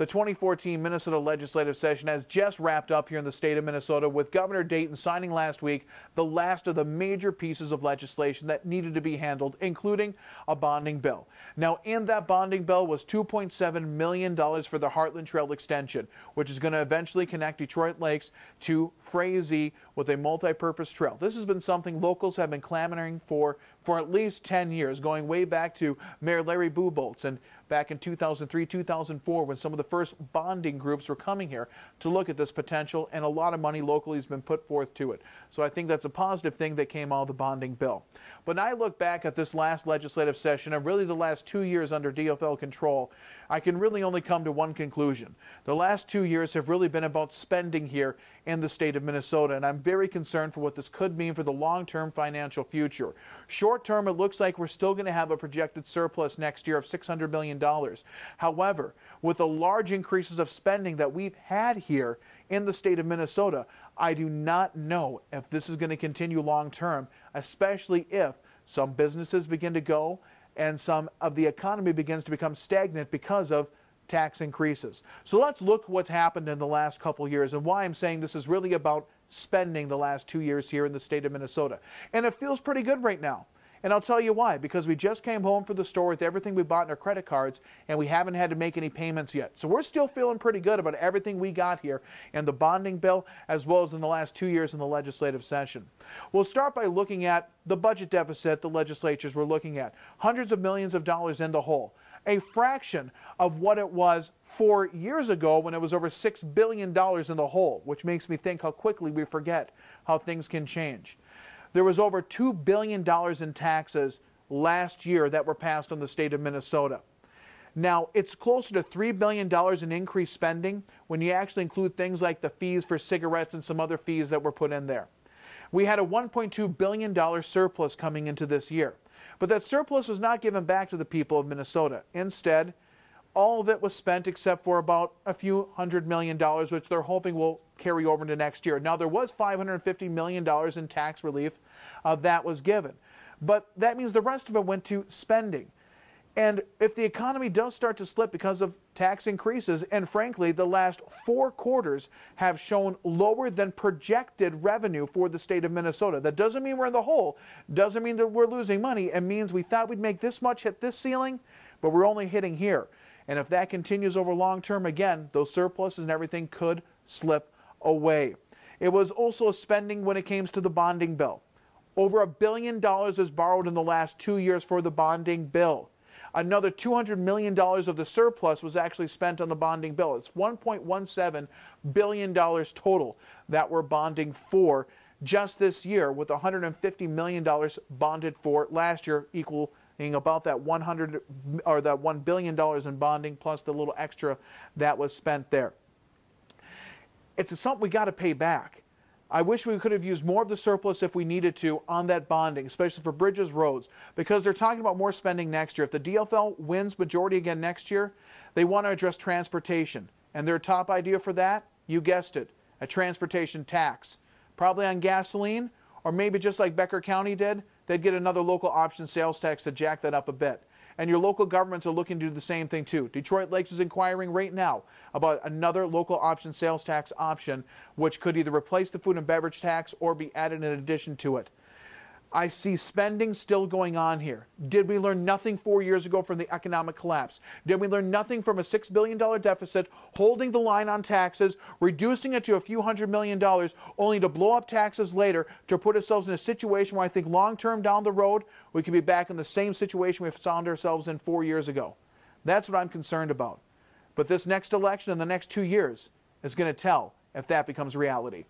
The 2014 Minnesota legislative session has just wrapped up here in the state of Minnesota, with Governor Dayton signing last week the last of the major pieces of legislation that needed to be handled, including a bonding bill. Now, in that bonding bill was $2.7 million for the Heartland Trail extension, which is going to eventually connect Detroit Lakes to Frazee with a multi-purpose trail. This has been something locals have been clamoring for at least 10 years, going way back to Mayor Larry Buboltz and back in 2003, 2004, when some of the first bonding groups were coming here to look at this potential, and a lot of money locally has been put forth to it. So I think that's a positive thing that came out of the bonding bill. But when I look back at this last legislative session, and really the last 2 years under DFL control, I can really only come to one conclusion. The last 2 years have really been about spending here in the state of Minnesota, and I'm very concerned for what this could mean for the long-term financial future. Short term, it looks like we're still going to have a projected surplus next year of $600 million. However, with the large increases of spending that we've had here in the state of Minnesota, I do not know if this is going to continue long term, especially if some businesses begin to go and some of the economy begins to become stagnant because of tax increases. So let's look what's happened in the last couple of years and why I'm saying this is really about spending the last 2 years here in the state of Minnesota. And it feels pretty good right now. And I'll tell you why, because we just came home from the store with everything we bought in our credit cards, and we haven't had to make any payments yet. So we're still feeling pretty good about everything we got here in the bonding bill, as well as in the last 2 years in the legislative session. We'll start by looking at the budget deficit the legislatures were looking at. Hundreds of millions of dollars in the hole. A fraction of what it was 4 years ago when it was over $6 billion in the hole, which makes me think how quickly we forget how things can change. There was over $2 billion in taxes last year that were passed on the state of Minnesota. Now, it's closer to $3 billion in increased spending when you actually include things like the fees for cigarettes and some other fees that were put in there. We had a $1.2 billion surplus coming into this year. But that surplus was not given back to the people of Minnesota. Instead, all of it was spent except for about a few $100 million, which they're hoping will carry over into next year. Now, there was $550 million in tax relief that was given. But that means the rest of it went to spending. And if the economy does start to slip because of tax increases, and frankly, the last 4 quarters have shown lower than projected revenue for the state of Minnesota. That doesn't mean we're in the hole, doesn't mean that we're losing money. It means we thought we'd make this much, hit this ceiling, but we're only hitting here. And if that continues over long term, again, those surpluses and everything could slip away. It was also spending when it came to the bonding bill. Over $1 billion is borrowed in the last 2 years for the bonding bill. Another $200 million of the surplus was actually spent on the bonding bill. It's $1.17 billion total that we're bonding for just this year, with $150 million bonded for last year, equaling about that $1 billion in bonding, plus the little extra that was spent there. It's something we got to pay back. I wish we could have used more of the surplus if we needed to on that bonding, especially for bridges, roads, because they're talking about more spending next year. If the DFL wins majority again next year, they want to address transportation. And their top idea for that, you guessed it, a transportation tax. Probably on gasoline, or maybe just like Becker County did, they'd get another local option sales tax to jack that up a bit. And your local governments are looking to do the same thing too. Detroit Lakes is inquiring right now about another local option sales tax option, which could either replace the food and beverage tax or be added in addition to it. I see spending still going on here. Did we learn nothing 4 years ago from the economic collapse? Did we learn nothing from a $6 billion deficit, holding the line on taxes, reducing it to a few $100 million, only to blow up taxes later, to put ourselves in a situation where I think long-term down the road, we could be back in the same situation we found ourselves in 4 years ago? That's what I'm concerned about. But this next election in the next 2 years is going to tell if that becomes reality.